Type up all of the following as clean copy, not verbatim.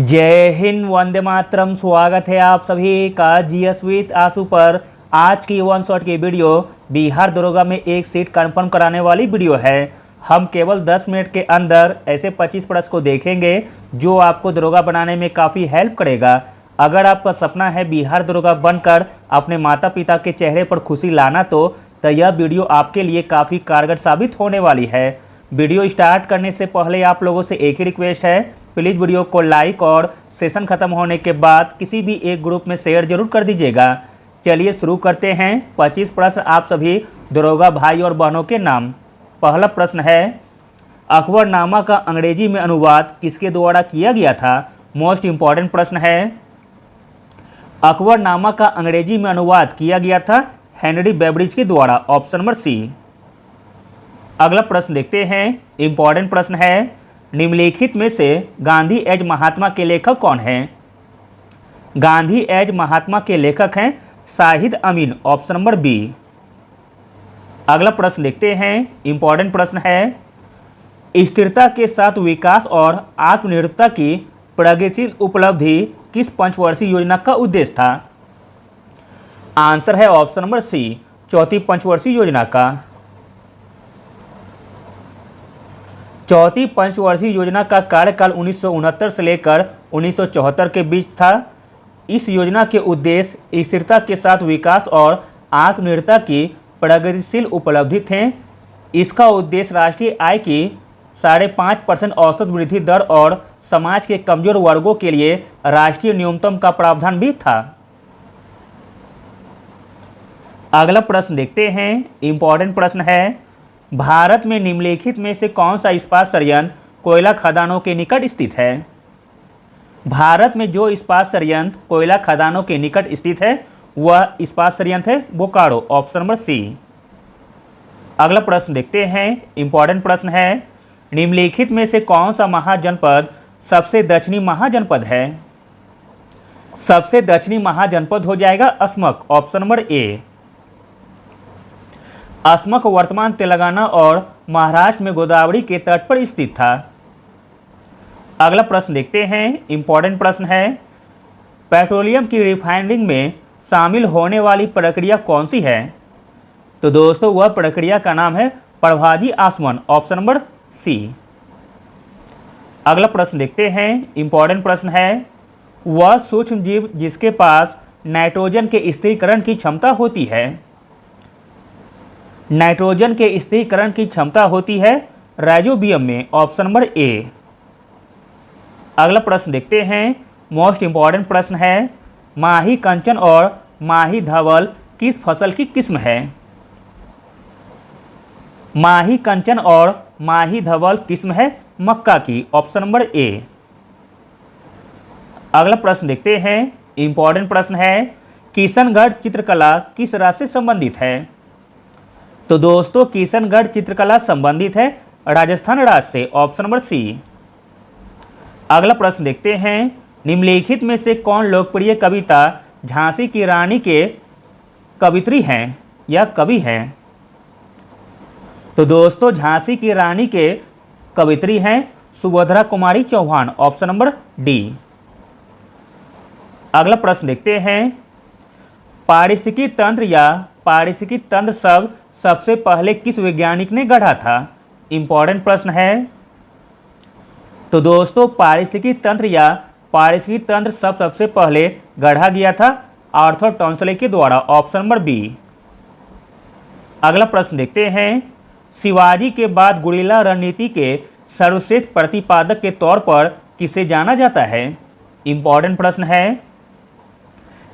जय हिंद, वंदे मातरम। स्वागत है आप सभी का जीएस विद आंसू पर। आज की वन शॉट की वीडियो बिहार दरोगा में एक सीट कंफर्म कराने वाली वीडियो है। हम केवल 10 मिनट के अंदर ऐसे 25 प्रश्न को देखेंगे जो आपको दरोगा बनाने में काफ़ी हेल्प करेगा। अगर आपका सपना है बिहार दरोगा बनकर अपने माता पिता के चेहरे पर खुशी लाना तो यह वीडियो आपके लिए काफ़ी कारगर साबित होने वाली है। वीडियो स्टार्ट करने से पहले आप लोगों से एक ही रिक्वेस्ट है, प्लीज़ वीडियो को लाइक और सेशन ख़त्म होने के बाद किसी भी एक ग्रुप में शेयर जरूर कर दीजिएगा। चलिए शुरू करते हैं। 25 प्रश्न आप सभी दरोगा भाई और बहनों के नाम। पहला प्रश्न है, अकबरनामा का अंग्रेजी में अनुवाद किसके द्वारा किया गया था? मोस्ट इम्पॉर्टेंट प्रश्न है। अकबरनामा का अंग्रेजी में अनुवाद किया गया था हेनरी बेब्रिज के द्वारा, ऑप्शन नंबर सी। अगला प्रश्न देखते हैं, इम्पॉर्टेंट प्रश्न है, निम्नलिखित में से गांधी एज महात्मा के लेखक कौन हैं? गांधी एज महात्मा के लेखक हैं शाहिद अमीन, ऑप्शन नंबर बी। अगला प्रश्न देखते हैं, इम्पॉर्टेंट प्रश्न है, स्थिरता के साथ विकास और आत्मनिर्भरता की प्रगतिशील उपलब्धि किस पंचवर्षीय योजना का उद्देश्य था? आंसर है ऑप्शन नंबर सी, चौथी पंचवर्षीय योजना का। चौथी पंचवर्षीय योजना का कार्यकाल 1969 से लेकर 1974 के बीच था। इस योजना के उद्देश्य स्थिरता के साथ विकास और आत्मनिर्भरता की प्रगतिशील उपलब्धि थे। इसका उद्देश्य राष्ट्रीय आय की 5.5% औसत वृद्धि दर और समाज के कमजोर वर्गों के लिए राष्ट्रीय न्यूनतम का प्रावधान भी था। अगला प्रश्न देखते हैं, इम्पॉर्टेंट प्रश्न है, भारत में निम्नलिखित में से कौन सा इस्पात संयंत्र कोयला खदानों के निकट स्थित है? भारत में जो इस्पात संयंत्र कोयला खदानों के निकट स्थित है वह इस्पात संयंत्र है बोकारो, ऑप्शन नंबर सी। अगला प्रश्न देखते हैं, इम्पॉर्टेंट प्रश्न है, निम्नलिखित में से कौन सा महाजनपद सबसे दक्षिणी महाजनपद है? सबसे दक्षिणी महाजनपद हो जाएगा Asmaka, option number A. Asmaka वर्तमान तेलंगाना और महाराष्ट्र में गोदावरी के तट पर स्थित था। अगला प्रश्न देखते हैं, इम्पॉर्टेंट प्रश्न है, पेट्रोलियम की रिफाइनिंग में शामिल होने वाली प्रक्रिया कौन सी है? तो दोस्तों वह प्रक्रिया का नाम है प्रभाजी आसवन, ऑप्शन नंबर सी। अगला प्रश्न देखते हैं, इम्पॉर्टेंट प्रश्न है, वह सूक्ष्म जीव जिसके पास नाइट्रोजन के स्थिरीकरण की क्षमता होती है? नाइट्रोजन के स्थिरीकरण की क्षमता होती है राइजोबियम में, ऑप्शन नंबर ए। अगला प्रश्न देखते हैं, मोस्ट इम्पॉर्टेंट प्रश्न है, माही कंचन और माही धवल किस फसल की किस्म है? माही कंचन और माही धवल किस्म है मक्का की, ऑप्शन नंबर ए। अगला प्रश्न देखते हैं, इम्पॉर्टेंट प्रश्न है, किशनगढ़ चित्रकला किस राज्य से संबंधित है? तो दोस्तों किशनगढ़ चित्रकला संबंधित है राजस्थान राज्य से, ऑप्शन नंबर सी। अगला प्रश्न देखते हैं, निम्नलिखित में से कौन लोकप्रिय कविता झांसी की रानी के कवित्री हैं या कवि हैं? तो दोस्तों झांसी की रानी के कवित्री हैं Subhadra Kumari Chauhan, option number D. अगला प्रश्न देखते हैं, पारिस्थितिकी तंत्र या पारिस्थितिकी तंत्र शब्द सबसे पहले किस वैज्ञानिक ने गढ़ा था? इम्पॉर्टेंट प्रश्न है। तो दोस्तों पारिस्थितिकी तंत्र या पारिस्थितिकी तंत्र शब्द सबसे पहले गढ़ा गया था आर्थर टॉन्सले के द्वारा, ऑप्शन नंबर बी। अगला प्रश्न देखते हैं, शिवाजी के बाद गुरिल्ला रणनीति के सर्वश्रेष्ठ प्रतिपादक के तौर पर किसे जाना जाता है? इम्पॉर्टेंट प्रश्न है।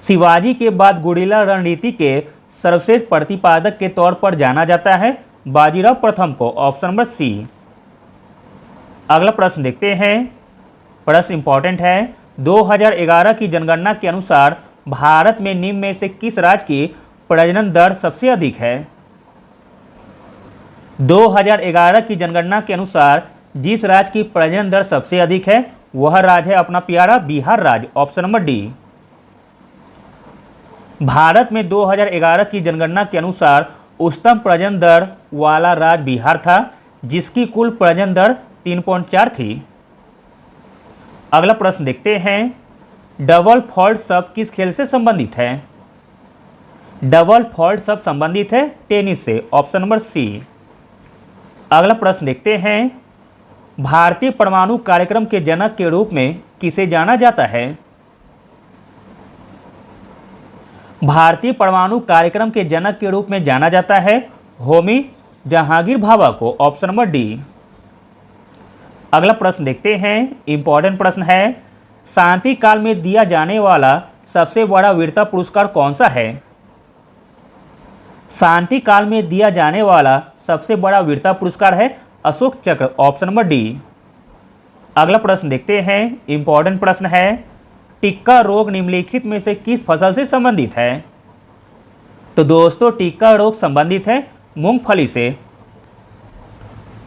शिवाजी के बाद गुरिल्ला रणनीति के सर्वश्रेष्ठ प्रतिपादक के तौर पर जाना जाता है बाजीराव प्रथम को, ऑप्शन नंबर सी। अगला प्रश्न देखते हैं, प्रश्न इंपॉर्टेंट है, 2011 की जनगणना के अनुसार भारत में निम्न में से किस राज्य की प्रजनन दर सबसे अधिक है? 2011 की जनगणना के अनुसार जिस राज्य की प्रजनन दर सबसे अधिक है वह राज्य है अपना प्यारा बिहार राज्य, ऑप्शन नंबर डी। भारत में 2011 की जनगणना के अनुसार उच्चतम प्रजनन दर वाला राज्य बिहार था जिसकी कुल प्रजनन दर 3.4 थी। अगला प्रश्न देखते हैं, डबल फॉल्ट शब्द किस खेल से संबंधित है? डबल फॉल्ट शब्द संबंधित है टेनिस से, ऑप्शन नंबर सी। अगला प्रश्न देखते हैं, भारतीय परमाणु कार्यक्रम के जनक के रूप में किसे जाना जाता है? भारतीय परमाणु कार्यक्रम के जनक के रूप में जाना जाता है होमी जहांगीर भाभा को, ऑप्शन नंबर डी। अगला प्रश्न देखते हैं, इंपॉर्टेंट प्रश्न है, शांति काल में दिया जाने वाला सबसे बड़ा वीरता पुरस्कार कौन सा है? शांति काल में दिया जाने वाला सबसे बड़ा वीरता पुरस्कार है अशोक चक्र, ऑप्शन नंबर डी। अगला प्रश्न देखते हैं, इंपॉर्टेंट प्रश्न है, टिक्का रोग निम्नलिखित में से किस फसल से संबंधित है? तो दोस्तों टिक्का रोग संबंधित है मूंगफली से।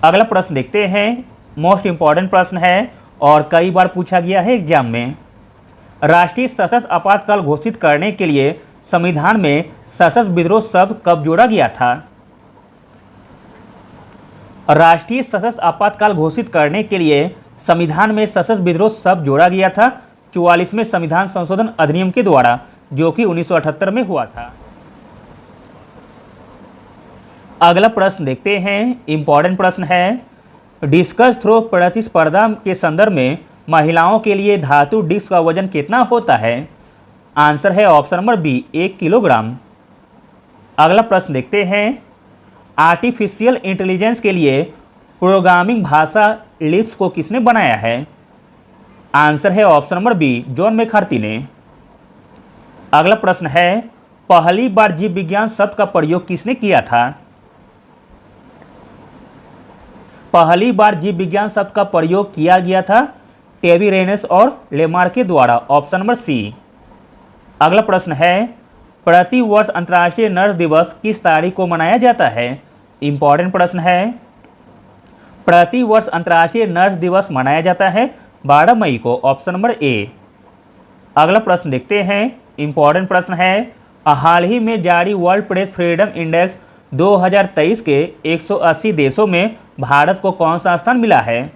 अगला प्रश्न देखते हैं, मोस्ट इंपॉर्टेंट प्रश्न है और कई बार पूछा गया है एग्जाम में, राष्ट्रीय सशस्त्र आपातकाल घोषित करने के लिए संविधान में सशस्त्र विद्रोह शब्द कब जोड़ा गया था? राष्ट्रीय सशस्त्र आपातकाल घोषित करने के लिए संविधान में सशस्त्र विद्रोह शब्द जोड़ा गया था 44वें संविधान संशोधन अधिनियम के द्वारा, जो कि 1978 में हुआ था। अगला प्रश्न देखते हैं, इंपॉर्टेंट प्रश्न है, डिस्कस थ्रो प्रतिस्पर्धा के संदर्भ में महिलाओं के लिए धातु डिस्क का वजन कितना होता है? आंसर है ऑप्शन नंबर बी, 1 किलोग्राम। अगला प्रश्न देखते हैं, आर्टिफिशियल इंटेलिजेंस के लिए प्रोग्रामिंग भाषा लिस्प को किसने बनाया है? आंसर है option number B, John McCarthy ने। अगला प्रश्न है, पहली बार जीव विज्ञान शब्द का प्रयोग किसने किया था? पहली बार जीव विज्ञान शब्द का प्रयोग किया गया था टेबीरेनस और लेमार्क के द्वारा, ऑप्शन नंबर सी। अगला प्रश्न है, प्रति वर्ष अंतर्राष्ट्रीय नर्स दिवस किस तारीख को मनाया जाता है? इंपॉर्टेंट प्रश्न है, प्रति वर्ष अंतर्राष्ट्रीय नर्स दिवस मनाया जाता है 12 मई को, ऑप्शन नंबर ए। अगला प्रश्न देखते हैं, इंपॉर्टेंट प्रश्न है, हाल ही में जारी वर्ल्ड प्रेस फ्रीडम इंडेक्स 2023 के 180 देशों में भारत को कौन सा स्थान मिला है?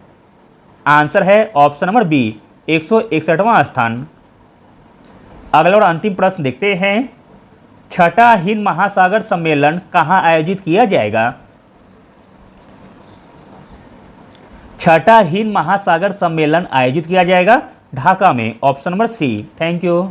आंसर है ऑप्शन नंबर बी, 161वां स्थान। अगला और अंतिम प्रश्न देखते हैं, छठा हिंद महासागर सम्मेलन कहाँ आयोजित किया जाएगा? छठा हिंद महासागर सम्मेलन आयोजित किया जाएगा ढाका में, option number C. Thank you.